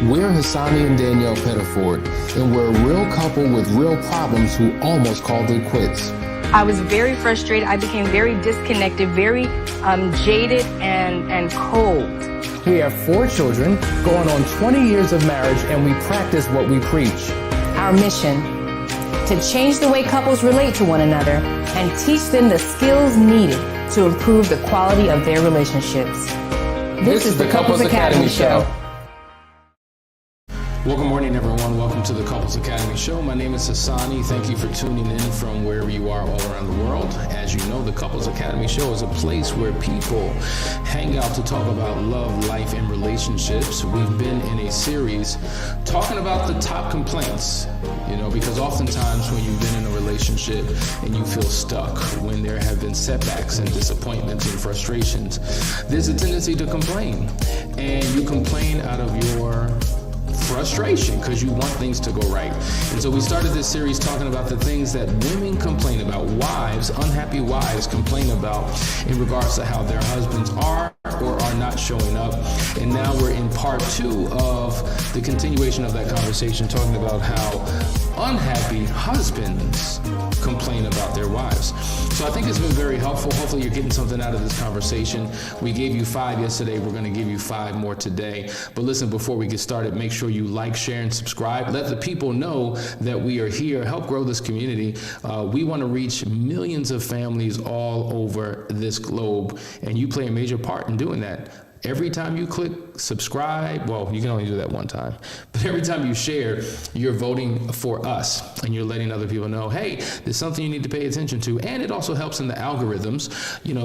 We're Hasani and Danielle Pettiford, and we're a real couple with real problems who almost called it quits. I was very frustrated. I became very disconnected, very jaded and cold. We have 4 children, going on 20 years of marriage, and we practice what we preach. Our mission, to change the way couples relate to one another and teach them the skills needed to improve the quality of their relationships. This is the Couples Academy Show. Well, good morning, everyone. Welcome to the Couples Academy Show. My name is Hasani. Thank you for tuning in from wherever you are all around the world. As you know, the Couples Academy Show is a place where people hang out to talk about love, life, and relationships. We've been in a series talking about the top complaints, because oftentimes when you've been in a relationship and you feel stuck, when there have been setbacks and disappointments and frustrations, there's a tendency to complain. And you complain out of your frustration because you want things to go right. And so we started this series talking about the things that women complain about, unhappy wives complain about in regards to how their husbands are or are not showing up. And now we're in part 2 of the continuation of that conversation, talking about how unhappy husbands complain about their wives. So I think it's been very helpful. Hopefully you're getting something out of this conversation. We gave you 5 yesterday. We're going to give you 5 more today. But listen, before we get started, make sure you like, share, and subscribe. Let the people know that we are here. Help grow this community. We want to reach millions of families all over this globe, and you play a major part in doing that. Every time you click subscribe, well, you can only do that one time, but every time you share, you're voting for us and you're letting other people know, hey, there's something you need to pay attention to. And it also helps in the algorithms,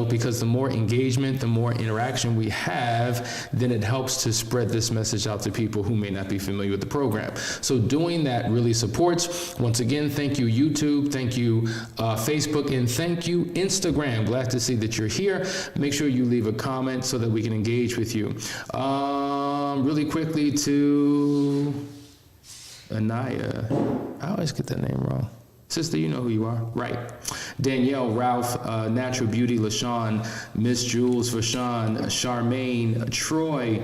because the more engagement, the more interaction we have, then it helps to spread this message out to people who may not be familiar with the program. So doing that really supports. Once again, thank you, YouTube. Thank you, Facebook, and thank you, Instagram. Glad to see that you're here. Make sure you leave a comment so that we can engage with you. Really quickly to Anaya. I always get that name wrong. Sister, you know who you are. Right. Danielle, Ralph, Natural Beauty, LaShawn, Miss Jules, Vashawn, Charmaine, Troy,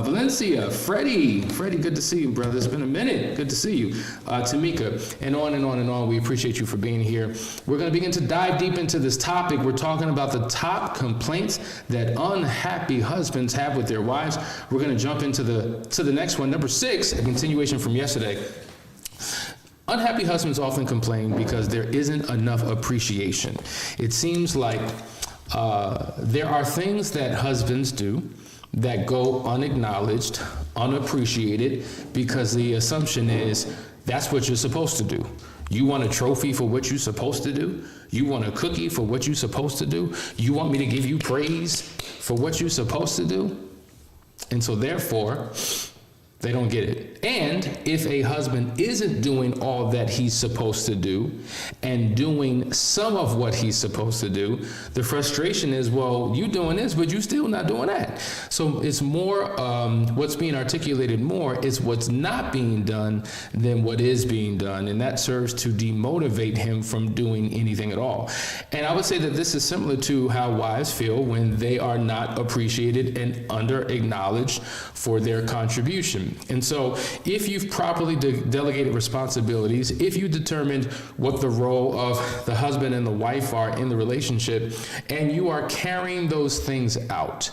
Valencia, Freddie, good to see you, brother. It's been a minute. Good to see you. Tamika, and on and on and on. We appreciate you for being here. We're going to begin to dive deep into this topic. We're talking about the top complaints that unhappy husbands have with their wives. We're going to jump into the next one, number 6, a continuation from yesterday. Unhappy husbands often complain because there isn't enough appreciation. It seems like there are things that husbands do that go unacknowledged, unappreciated, because the assumption is that's what you're supposed to do. You want a trophy for what you're supposed to do? You want a cookie for what you're supposed to do? You want me to give you praise for what you're supposed to do? And so therefore, they don't get it. And if a husband isn't doing all that he's supposed to do and doing some of what he's supposed to do, the frustration is, well, you doing this, but you still not doing that. So it's more, what's being articulated more is what's not being done than what is being done. And that serves to demotivate him from doing anything at all. And I would say that this is similar to how wives feel when they are not appreciated and under acknowledged for their contribution. And so if you've properly delegated responsibilities, if you determined what the role of the husband and the wife are in the relationship, and you are carrying those things out,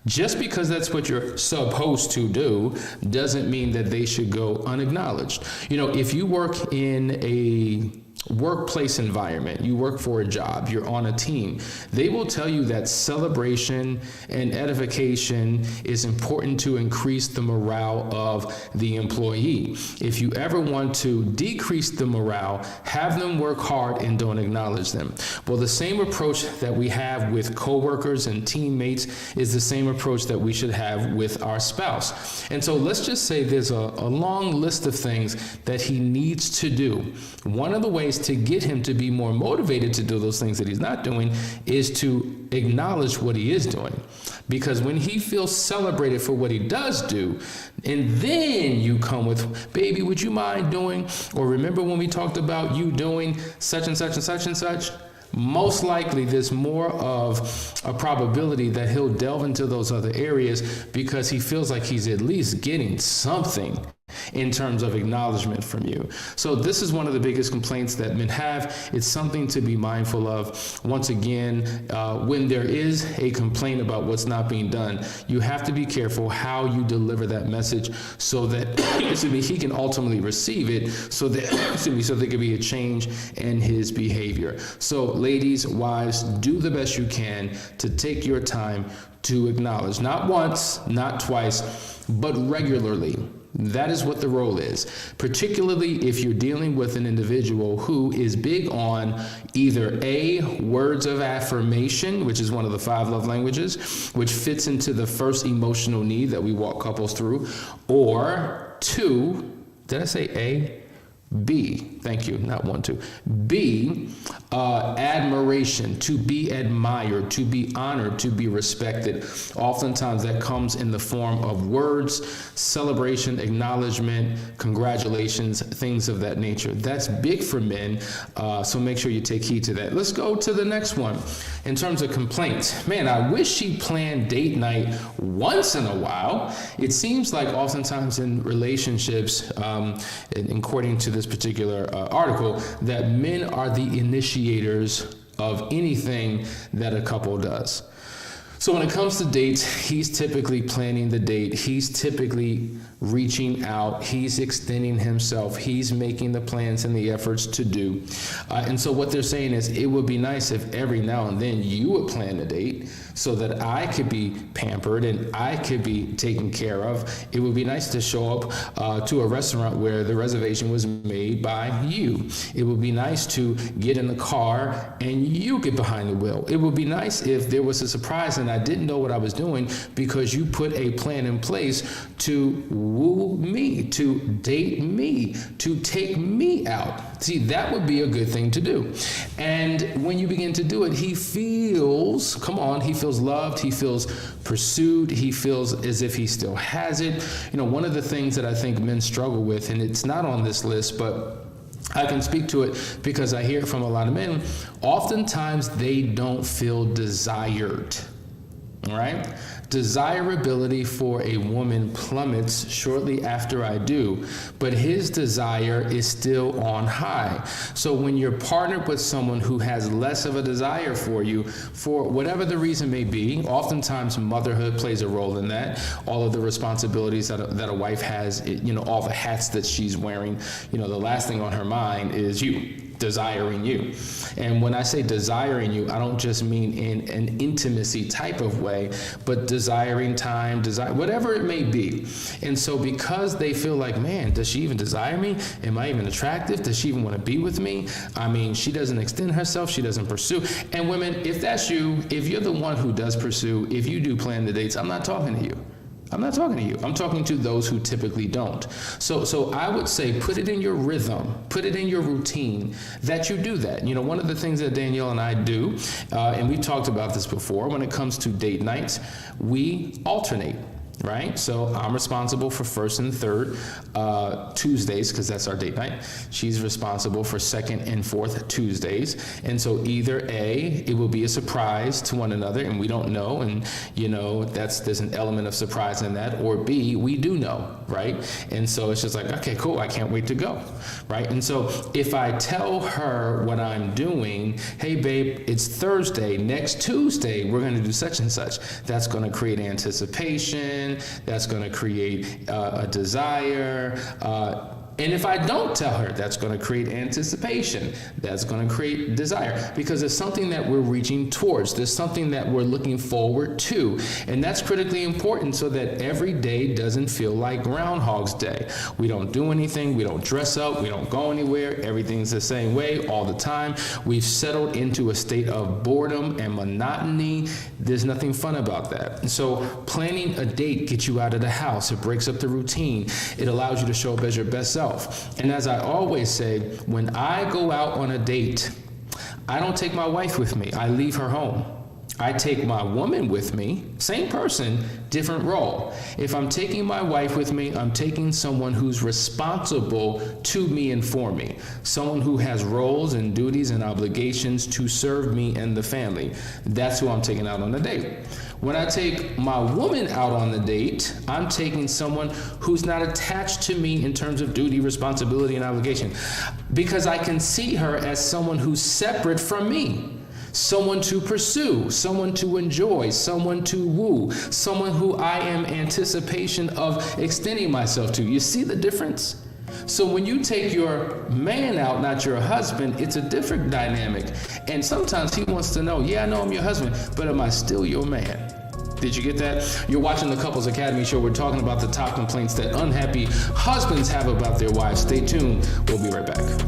just because that's what you're supposed to do doesn't mean that they should go unacknowledged. If you work in a workplace environment, you work for a job, you're on a team, they will tell you that celebration and edification is important to increase the morale of the employee. If you ever want to decrease the morale, have them work hard and don't acknowledge them. Well, the same approach that we have with coworkers and teammates is the same approach that we should have with our spouse. And so let's just say there's a long list of things that he needs to do. One of the ways to get him to be more motivated to do those things that he's not doing is to acknowledge what he is doing. Because when he feels celebrated for what he does do, and then you come with, baby, would you mind doing, or remember when we talked about you doing such and such and such and such? most likely there's more of a probability that he'll delve into those other areas because he feels like he's at least getting something in terms of acknowledgement from you. So this is one of the biggest complaints that men have. It's something to be mindful of. Once again, when there is a complaint about what's not being done, you have to be careful how you deliver that message so that he can ultimately receive it, so that so there can be a change in his behavior. So ladies, wives, do the best you can to take your time to acknowledge, not once, not twice, but regularly. That is what the role is, particularly if you're dealing with an individual who is big on either A, words of affirmation, which is one of the 5 love languages, which fits into the first emotional need that we walk couples through, or 2, did I say A? B, thank you, not 1, 2. B, admiration, to be admired, to be honored, to be respected. Oftentimes that comes in the form of words, celebration, acknowledgement, congratulations, things of that nature. That's big for men, so make sure you take heed to that. Let's go to the next one. In terms of complaints, man, I wish she planned date night once in a while. It seems like oftentimes in relationships, according to this particular article, that men are the initiators of anything that a couple does. So when it comes to dates, he's typically planning the date. He's typically reaching out. He's extending himself. He's making the plans and the efforts to do. And so what they're saying is, it would be nice if every now and then you would plan a date so that I could be pampered and I could be taken care of. It would be nice to show up to a restaurant where the reservation was made by you. It would be nice to get in the car and you get behind the wheel. It would be nice if there was a surprise and I didn't know what I was doing because you put a plan in place to woo me, to date me, to take me out. See, that would be a good thing to do. And when you begin to do it, he feels loved, he feels pursued, he feels as if he still has it. You know, one of the things that I think men struggle with, and it's not on this list, but I can speak to it because I hear it from a lot of men, oftentimes they don't feel desired. All right? Desirability for a woman plummets shortly after I do, but his desire is still on high. So when you're partnered with someone who has less of a desire for you, for whatever the reason may be, oftentimes motherhood plays a role in that. All of the responsibilities that a wife has, all the hats that she's wearing, the last thing on her mind is you. Desiring you. And when I say desiring you, I don't just mean in an intimacy type of way, but desiring time, whatever it may be. And so because they feel like, man, does she even desire me? Am I even attractive? Does she even want to be with me? I mean, she doesn't extend herself. She doesn't pursue. And women, if that's you, if you're the one who does pursue, if you do plan the dates, I'm not talking to you. I'm not talking to you. I'm talking to those who typically don't. So I would say put it in your rhythm, put it in your routine that you do that. One of the things that Danielle and I do, and we talked about this before, when it comes to date nights, we alternate. Right? So I'm responsible for first and third Tuesdays, because that's our date night. She's responsible for second and fourth Tuesdays. And so either A, it will be a surprise to one another and we don't know, and there's an element of surprise in that, or B, we do know, right? And so it's just like, okay, cool, I can't wait to go, right? And so if I tell her what I'm doing, hey babe, it's Thursday, next Tuesday we're gonna do such and such, that's gonna create anticipation, that's going to create a desire. And if I don't tell her, that's going to create anticipation. That's going to create desire, because it's something that we're reaching towards. There's something that we're looking forward to. And that's critically important so that every day doesn't feel like Groundhog's Day. We don't do anything. We don't dress up. We don't go anywhere. Everything's the same way all the time. We've settled into a state of boredom and monotony. There's nothing fun about that. And so planning a date gets you out of the house. It breaks up the routine. It allows you to show up as your best self. And as I always say, when I go out on a date, I don't take my wife with me. I leave her home. I take my woman with me, same person, different role. If I'm taking my wife with me, I'm taking someone who's responsible to me and for me. Someone who has roles and duties and obligations to serve me and the family. That's who I'm taking out on a date. When I take my woman out on the date, I'm taking someone who's not attached to me in terms of duty, responsibility, and obligation, because I can see her as someone who's separate from me. Someone to pursue, someone to enjoy, someone to woo, someone who I am anticipation of extending myself to. You see the difference? So when you take your man out, not your husband, it's a different dynamic. And sometimes he wants to know, yeah, I know I'm your husband, but am I still your man? Did you get that? You're watching the Couples Academy show. We're talking about the top complaints that unhappy husbands have about their wives. Stay tuned. We'll be right back.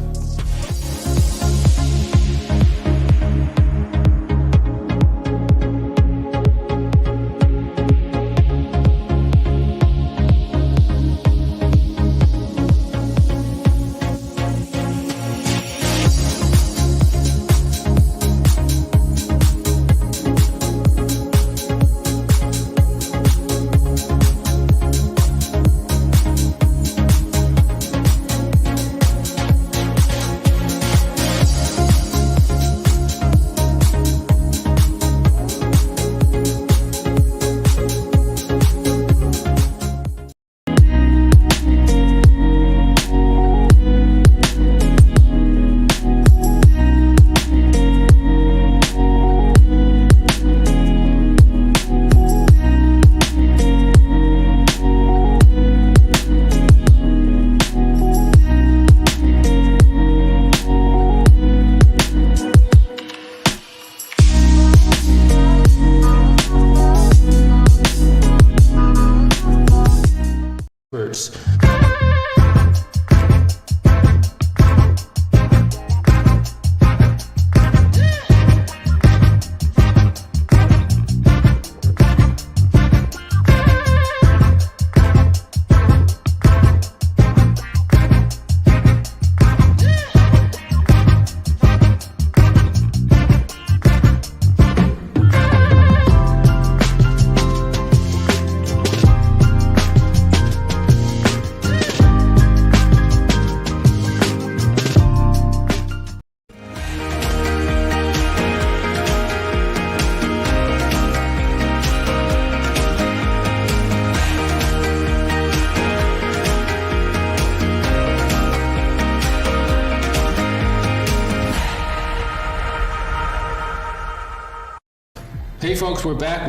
Hey folks, we're back.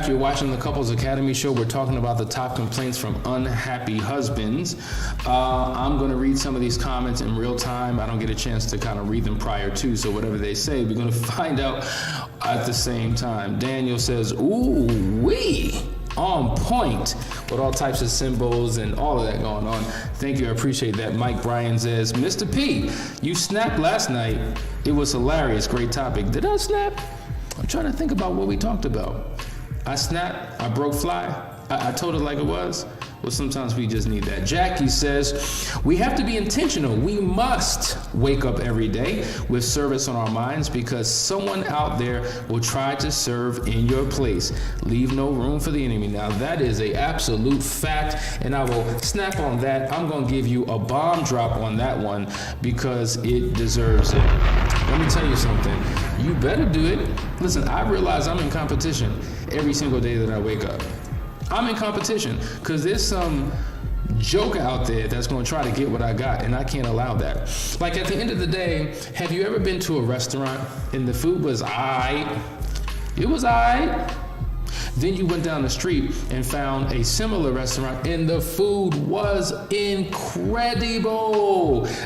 You're watching the Couples Academy show. We're talking about the top complaints from unhappy husbands. I'm going to read some of these comments in real time. I don't get a chance to kind of read them prior to, so whatever they say, we're going to find out at the same time. Daniel says, ooh, wee. On point, with all types of symbols and all of that going on. Thank you, I appreciate that. Mike Bryan says, Mr. P, you snapped last night. It was hilarious, great topic. Did I snap? I'm trying to think about what we talked about. I snapped, I broke fly, I told it like it was. Well, sometimes we just need that. Jackie says, we have to be intentional. We must wake up every day with service on our minds, because someone out there will try to serve in your place. Leave no room for the enemy. Now, that is an absolute fact, and I will snap on that. I'm going to give you a bomb drop on that one because it deserves it. Let me tell you something. You better do it. Listen, I realize I'm in competition every single day that I wake up. I'm in competition because there's some joker out there that's going to try to get what I got, and I can't allow that. Like, at the end of the day, have you ever been to a restaurant and the food was aight? It was aight. Then you went down the street and found a similar restaurant, and the food was incredible.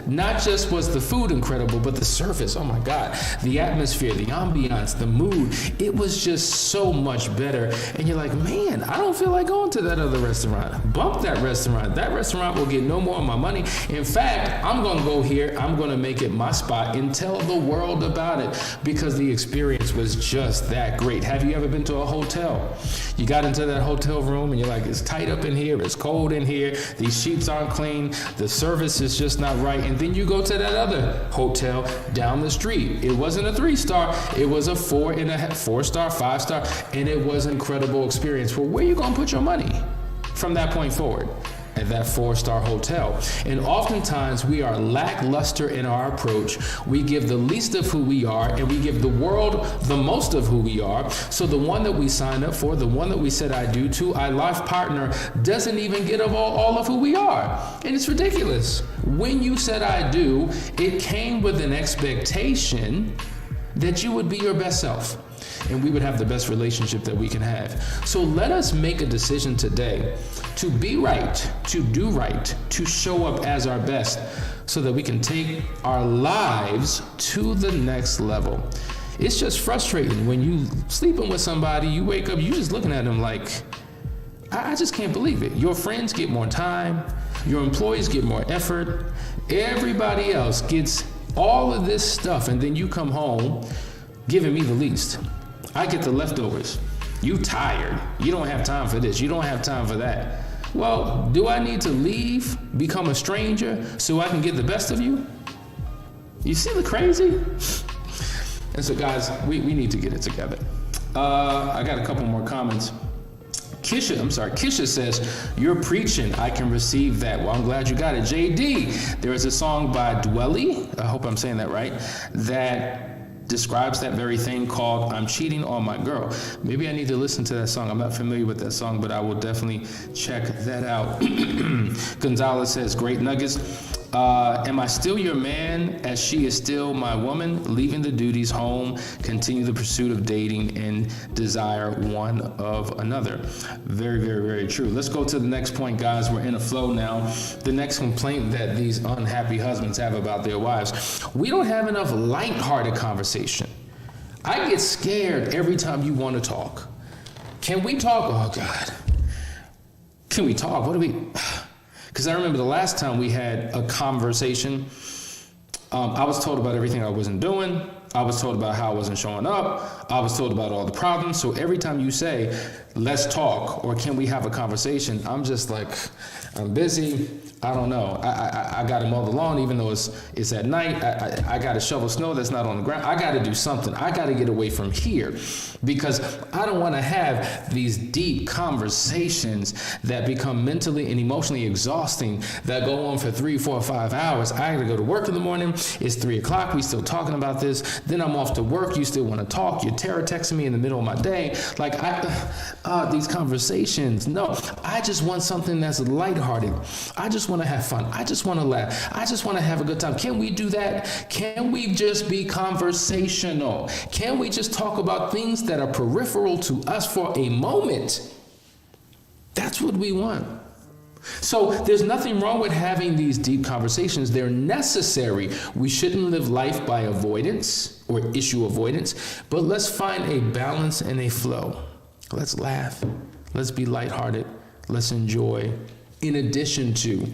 Not just was the food incredible, but the service, oh my God. The atmosphere, the ambiance, the mood, it was just so much better. And you're like, man, I don't feel like going to that other restaurant. Bump that restaurant. That restaurant will get no more of my money. In fact, I'm gonna go here, I'm gonna make it my spot and tell the world about it, because the experience was just that great. Have you ever been to a hotel You got into that hotel room and you're like, it's tight up in here, it's cold in here, these sheets aren't clean, the service is just not right. And then you go to that other hotel down the street. It wasn't a 3-star, it was a 4-star, 5-star, and it was an incredible experience. Well, where are you gonna put your money from that point forward? At that 4-star hotel. And oftentimes we are lackluster in our approach. We give the least of who we are, and we give the world the most of who we are. So the one that we signed up for, the one that we said I do to, our life partner doesn't even get of all of who we are. And it's ridiculous. When you said I do, it came with an expectation that you would be your best self, and we would have the best relationship that we can have. So let us make a decision today to be right, to do right, to show up as our best, so that we can take our lives to the next level. It's just frustrating when you sleeping with somebody, you wake up, you just looking at them like, I just can't believe it. Your friends get more time, your employees get more effort, everybody else gets all of this stuff, and then you come home giving me the least. I get the leftovers. You tired. You don't have time for this. You don't have time for that. Well, do I need to leave, become a stranger, so I can get the best of you? You see the crazy? And so guys, we need to get it together. I got a couple more comments. Kisha says, you're preaching, I can receive that. Well, I'm glad you got it. JD, there is a song by Dwelly, I hope I'm saying that right, that describes that very thing called I'm Cheating on My Girl. Maybe I need to listen to that song. I'm not familiar with that song, but I will definitely check that out. Gonzalez says, great nuggets. Am I still your man as she is still my woman? Leaving the duties home, continue the pursuit of dating and desire one of another. Very, very, very true. Let's go to the next point, guys. We're in a flow now. The next complaint that these unhappy husbands have about their wives: we don't have enough lighthearted conversation. I get scared every time you want to talk. Can we talk? Oh God. Can we talk? What do we... Because I remember the last time we had a conversation, I was told about everything I wasn't doing. I was told about how I wasn't showing up. I was told about all the problems. So every time you say, let's talk, or can we have a conversation, I'm just like, I'm busy. I don't know. I got to mow the lawn, even though it's at night. I got to shovel snow that's not on the ground. I got to do something. I got to get away from here, because I don't want to have these deep conversations that become mentally and emotionally exhausting, that go on for 3, 4, 5 hours. I got to go to work in the morning. It's 3 o'clock. We still talking about this. Then I'm off to work. You still want to talk. You're terror texting me in the middle of my day. Like these conversations. No, I just want something that's lighthearted. I just want to have fun. I just want to laugh. I just want to have a good time. Can we do that? Can we just be conversational? Can we just talk about things that are peripheral to us for a moment? That's what we want. So there's nothing wrong with having these deep conversations. They're necessary. We shouldn't live life by avoidance or issue avoidance, but let's find a balance and a flow. Let's laugh. Let's be lighthearted. Let's enjoy, in addition to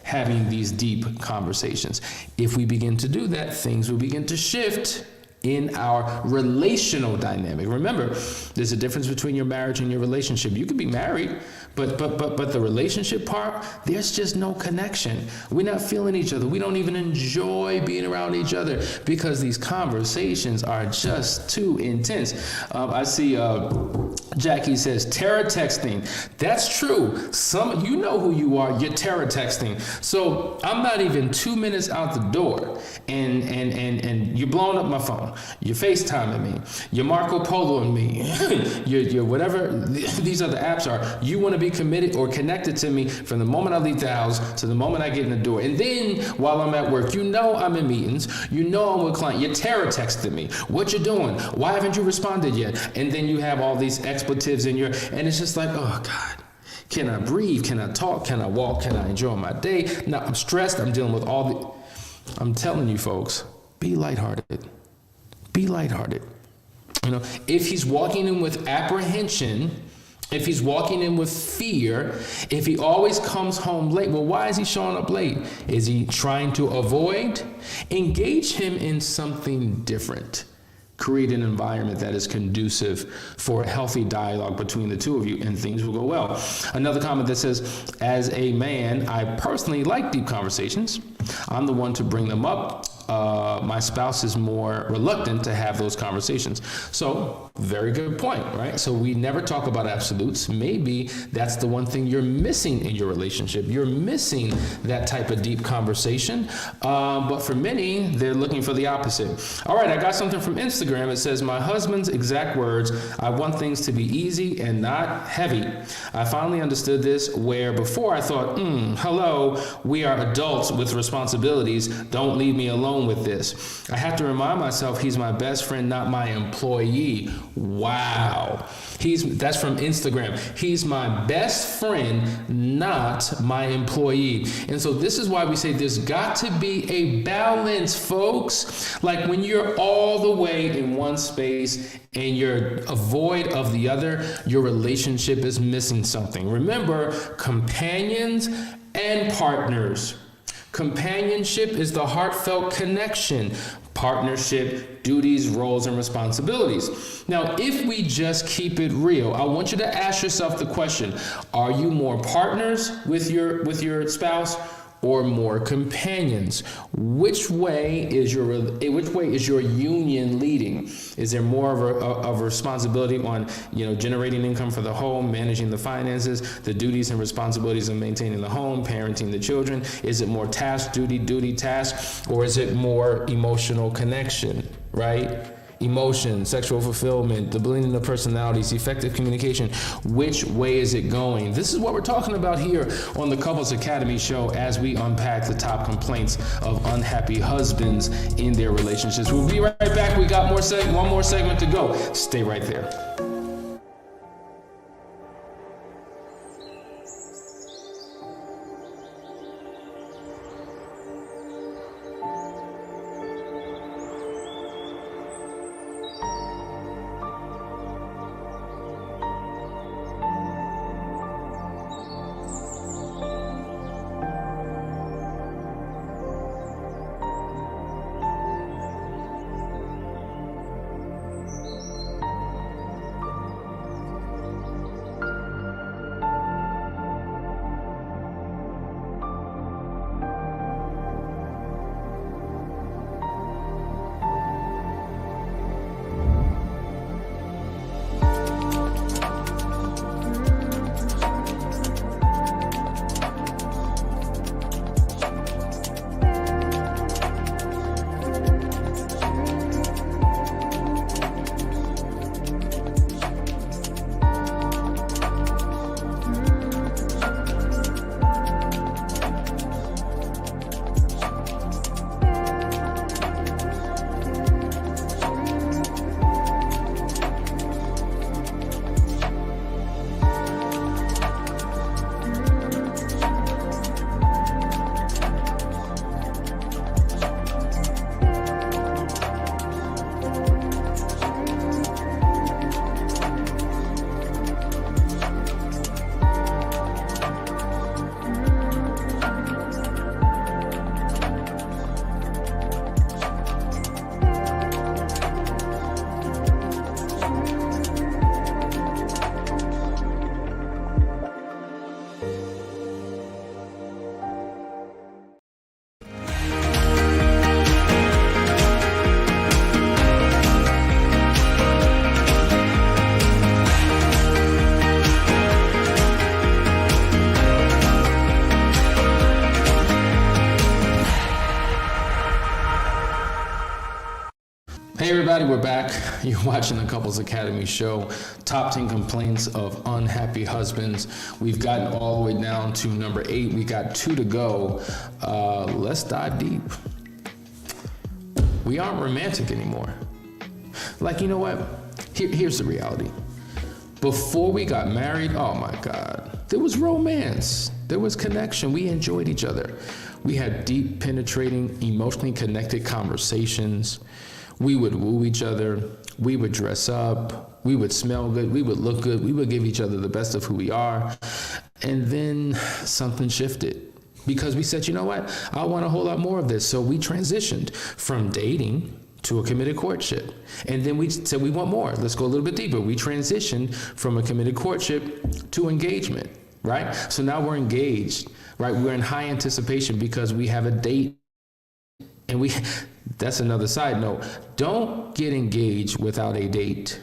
having these deep conversations. If we begin to do that, things will begin to shift in our relational dynamic. Remember, there's a difference between your marriage and your relationship. You can be married, but the relationship part, there's just no connection. We're not feeling each other. We don't even enjoy being around each other because these conversations are just too intense. I see Jackie says, terror texting. That's true. You know who you are. You're terror texting. So I'm not even 2 minutes out the door, and you're blowing up my phone. You're FaceTiming me. You're Marco Poloing me. you're whatever these other apps are. You want to be committed or connected to me from the moment I leave the house to the moment I get in the door. And then while I'm at work, you know I'm in meetings. You know I'm with clients. You're terror texting me. What you doing? Why haven't you responded yet? And then you have all these expletives in and it's just like, oh God. Can I breathe? Can I talk? Can I walk? Can I enjoy my day? Now I'm stressed. I'm dealing with I'm telling you folks, be lighthearted. Be lighthearted. You know, if he's walking in with apprehension, if he's walking in with fear, if he always comes home late, well, why is he showing up late? Is he trying to avoid? Engage him in something different. create an environment that is conducive for a healthy dialogue between the two of you, and things will go well. Another comment that says, as a man, I personally like deep conversations. I'm the one to bring them up. My spouse is more reluctant to have those conversations. So, very good point, right? So we never talk about absolutes. Maybe that's the one thing you're missing in your relationship. You're missing that type of deep conversation. But for many, they're looking for the opposite. All right, I got something from Instagram. It says, my husband's exact words, I want things to be easy and not heavy. I finally understood this, where before I thought, hello, we are adults with responsibilities. Don't leave me alone with this. I have to remind myself he's my best friend, not my employee. Wow. That's from Instagram. He's my best friend, not my employee. And so this is why we say there's got to be a balance, folks. Like when you're all the way in one space and you're a void of the other, your relationship is missing something. Remember, companions and partners. Companionship is the heartfelt connection. Partnership, duties, roles, and responsibilities. Now, if we just keep it real, I want you to ask yourself the question, are you more partners with your spouse or more companions? Which way is your union leading? Is there more of a responsibility on, generating income for the home, managing the finances, the duties and responsibilities of maintaining the home, parenting the children? Is it more task, duty, task, or is it more emotional connection, right? Emotion, sexual fulfillment, the blending of personalities, effective communication. Which way is it going? This is what we're talking about here on the Couples Academy show as we unpack the top complaints of unhappy husbands in their relationships. We'll be right back. We got one more segment to go. Stay right there. Hey everybody, we're back. You're watching the Couples Academy show, top 10 complaints of unhappy husbands. We've gotten all the way down to number 8. We got 2 to go. Let's dive deep. We aren't romantic anymore. Like, you know what? Here's the reality. Before we got married, oh my God, there was romance. There was connection. We enjoyed each other. We had deep, penetrating, emotionally connected conversations. We would woo each other. We would dress up. We would smell good. We would look good. We would give each other the best of who we are. And then something shifted because we said, you know what? I want a whole lot more of this. So we transitioned from dating to a committed courtship. And then we said we want more. Let's go a little bit deeper. We transitioned from a committed courtship to engagement, right? So now we're engaged, right? We're in high anticipation because we have a date. And that's another side note. Don't get engaged without a date.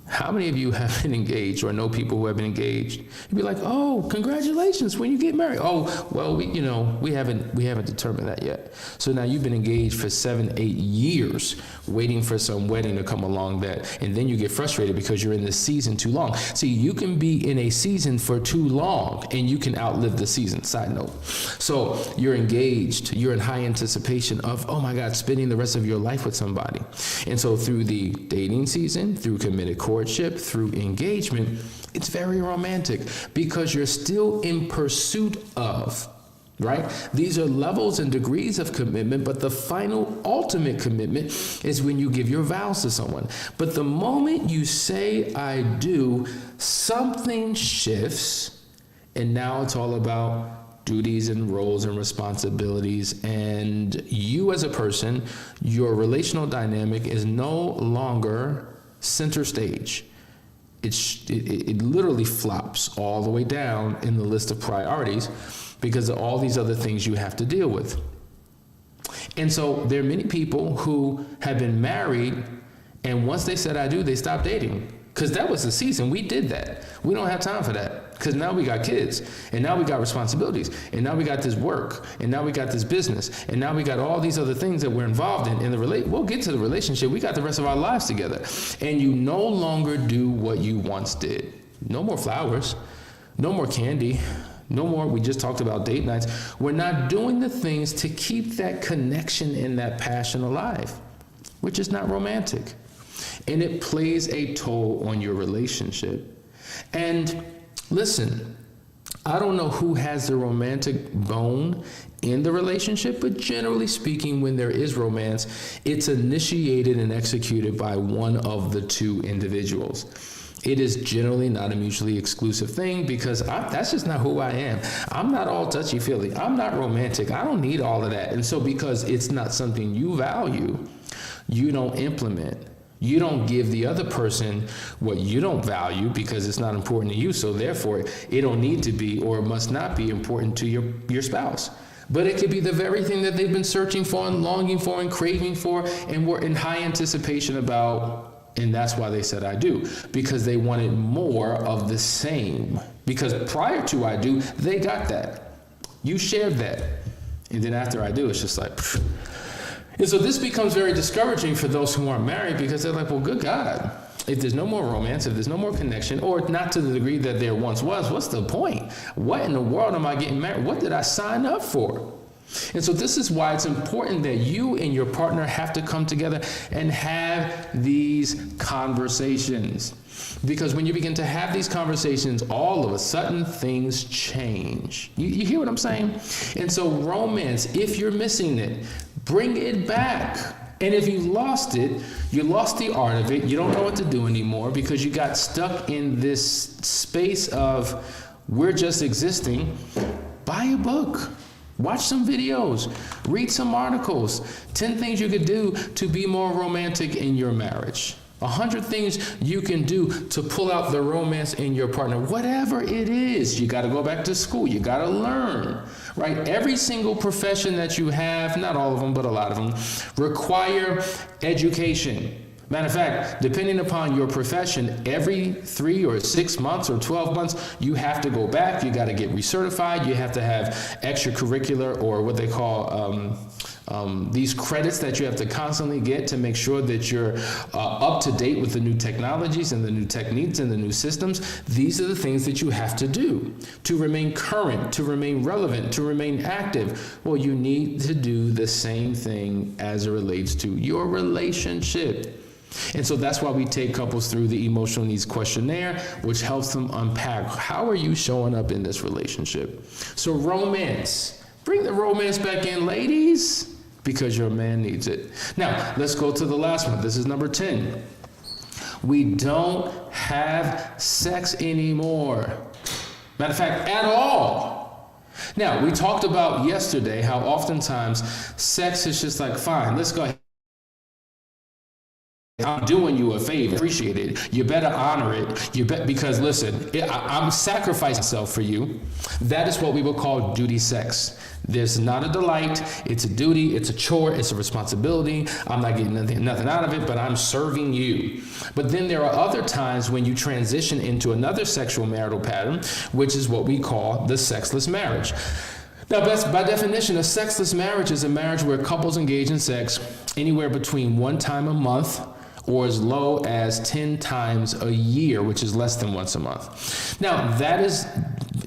How many of you have been engaged or know people who have been engaged? You'd be like, oh, congratulations, when you get married. Oh, well, we haven't determined that yet. So now you've been engaged for 7-8 years, waiting for some wedding to come along and then you get frustrated because you're in the season too long. See, you can be in a season for too long and you can outlive the season, side note. So you're engaged, you're in high anticipation of, oh my God, spending the rest of your life with somebody. And so through the dating season, through committed courtship, through engagement, it's very romantic because you're still in pursuit of, right? These are levels and degrees of commitment, but the final ultimate commitment is when you give your vows to someone. But the moment you say, I do, something shifts, and now it's all about duties and roles and responsibilities, and you as a person, your relational dynamic is no longer center stage. It literally flops all the way down in the list of priorities because of all these other things you have to deal with. And so there are many people who have been married, and once they said I do, they stopped dating. Because that was the season. We did that. We don't have time for that. Because now we got kids, and now we got responsibilities, and now we got this work, and now we got this business, and now we got all these other things that we're involved in we'll get to the relationship. We got the rest of our lives together. And you no longer do what you once did. No more flowers, no more candy, no more, we just talked about date nights. We're not doing the things to keep that connection and that passion alive, which is not romantic. And it plays a toll on your relationship. And listen, I don't know who has the romantic bone in the relationship, but generally speaking, when there is romance, it's initiated and executed by one of the two individuals. It is generally not a mutually exclusive thing because that's just not who I am. I'm not all touchy-feely. I'm not romantic. I don't need all of that. And so because it's not something you value, you don't implement. You don't give the other person what you don't value because it's not important to you. So therefore, it don't need to be or must not be important to your spouse. But it could be the very thing that they've been searching for and longing for and craving for and were in high anticipation about. And that's why they said I do, because they wanted more of the same. Because prior to I do, they got that. You shared that. And then after I do, it's just like, phew. And so this becomes very discouraging for those who aren't married because they're like, well, good God, if there's no more romance, if there's no more connection, or not to the degree that there once was, what's the point? What in the world am I getting married? What did I sign up for? And so this is why it's important that you and your partner have to come together and have these conversations. Because when you begin to have these conversations, all of a sudden things change. You hear what I'm saying? And so romance, if you're missing it, bring it back. And if you lost it, you lost the art of it. You don't know what to do anymore because you got stuck in this space of we're just existing. Buy a book. Watch some videos, read some articles, 10 things you could do to be more romantic in your marriage, 100 things you can do to pull out the romance in your partner, whatever it is. You got to go back to school. You got to learn, right? Every single profession that you have, not all of them, but a lot of them, require education. Matter of fact, depending upon your profession, every 3 or 6 months or 12 months, you have to go back. You got to get recertified. You have to have extracurricular or what they call these credits that you have to constantly get to make sure that you're up to date with the new technologies and the new techniques and the new systems. These are the things that you have to do to remain current, to remain relevant, to remain active. Well, you need to do the same thing as it relates to your relationship. And so that's why we take couples through the emotional needs questionnaire, which helps them unpack how are you showing up in this relationship. So romance, bring the romance back in, ladies, because your man needs it. Now, let's go to the last one. This is number 10. We don't have sex anymore. Matter of fact, at all. Now, we talked about yesterday how oftentimes sex is just like, fine, let's go ahead I'm doing you a favor. Appreciate it. You better honor it. Because listen, I'm sacrificing myself for you. That is what we would call duty sex. There's not a delight. It's a duty. It's a chore. It's a responsibility. I'm not getting nothing out of it, but I'm serving you. But then there are other times when you transition into another sexual marital pattern, which is what we call the sexless marriage. Now, by definition, a sexless marriage is a marriage where couples engage in sex anywhere between 1 time a month or as low as 10 times a year, which is less than once a month. Now, that is,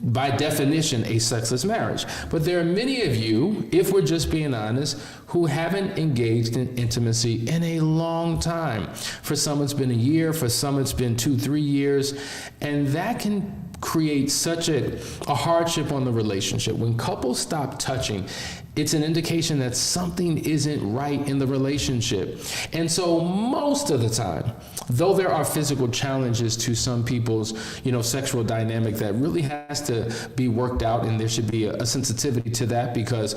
by definition, a sexless marriage. But there are many of you, if we're just being honest, who haven't engaged in intimacy in a long time. For some, it's been a year. For some, it's been 2-3 years. And that can create such a hardship on the relationship. When couples stop touching, it's an indication that something isn't right in the relationship. And so most of the time, though there are physical challenges to some people's, sexual dynamic that really has to be worked out, and there should be a sensitivity to that because,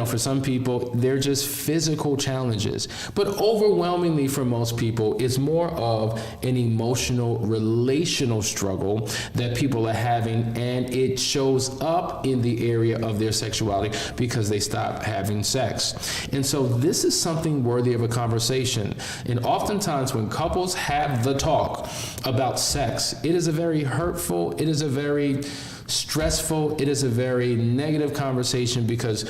for some people, they're just physical challenges. But overwhelmingly for most people, it's more of an emotional, relational struggle that people are having, and it shows up in the area of their sexuality because they stop having sex. And so this is something worthy of a conversation. And oftentimes when couples have the talk about sex, it is a very hurtful, it is a very stressful, it is a very negative conversation because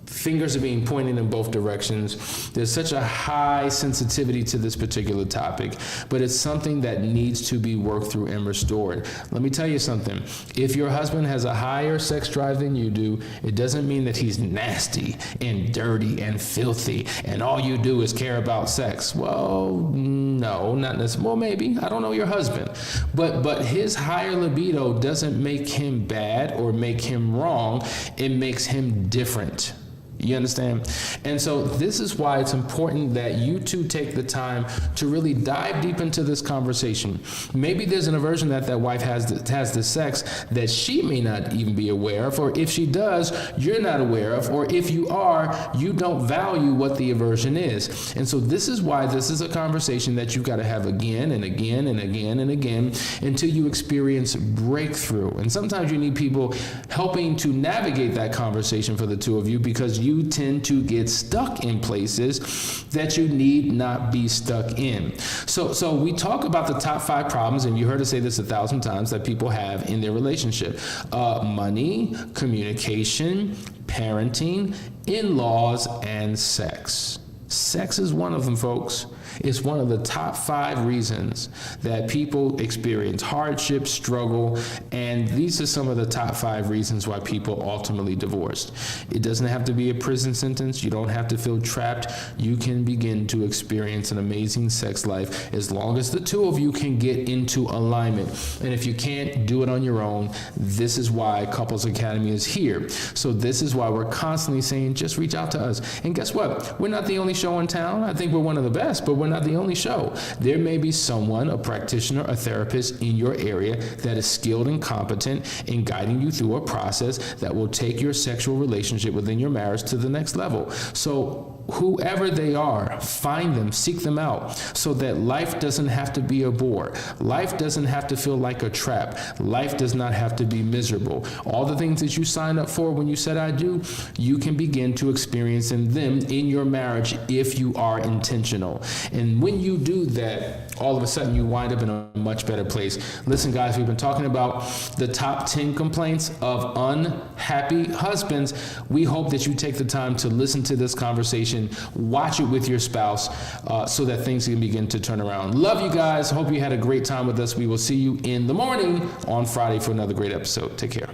fingers are being pointed in both directions. There's such a high sensitivity to this particular topic, but it's something that needs to be worked through and restored. Let me tell you something. If your husband has a higher sex drive than you do, it doesn't mean that he's nasty and dirty and filthy and all you do is care about sex. Well, no, not necessarily. Well, maybe. I don't know your husband. But his higher libido doesn't make him bad or make him wrong. It makes him different. You understand? And so this is why it's important that you two take the time to really dive deep into this conversation. Maybe there's an aversion that wife has to sex that she may not even be aware of, or if she does, you're not aware of, or if you are, you don't value what the aversion is. And so this is why this is a conversation that you've got to have again and again and again and again until you experience breakthrough. And sometimes you need people helping to navigate that conversation for the two of you because you tend to get stuck in places that you need not be stuck in. So we talk about the top 5 problems, and you heard us say this 1,000 times, that people have in their relationship. Money, communication, parenting, in-laws, and sex. Sex is one of them, folks. It's one of the top 5 reasons that people experience hardship, struggle, and these are some of the top 5 reasons why people ultimately divorced. It doesn't have to be a prison sentence. You don't have to feel trapped. You can begin to experience an amazing sex life as long as the two of you can get into alignment. And if you can't do it on your own, this is why Couples Academy is here. So this is why we're constantly saying, just reach out to us. And guess what? We're not the only show in town. I think we're one of the best, but we're not the only show. There may be someone, a practitioner, a therapist in your area that is skilled and competent in guiding you through a process that will take your sexual relationship within your marriage to the next level. So whoever they are, find them, seek them out so that life doesn't have to be a bore. Life doesn't have to feel like a trap. Life does not have to be miserable. All the things that you signed up for when you said I do, you can begin to experience them in your marriage if you are intentional. And when you do that, all of a sudden you wind up in a much better place. Listen, guys, we've been talking about the top 10 complaints of unhappy husbands. We hope that you take the time to listen to this conversation, watch it with your spouse, so that things can begin to turn around. Love you guys. Hope you had a great time with us. We will see you in the morning on Friday for another great episode. Take care.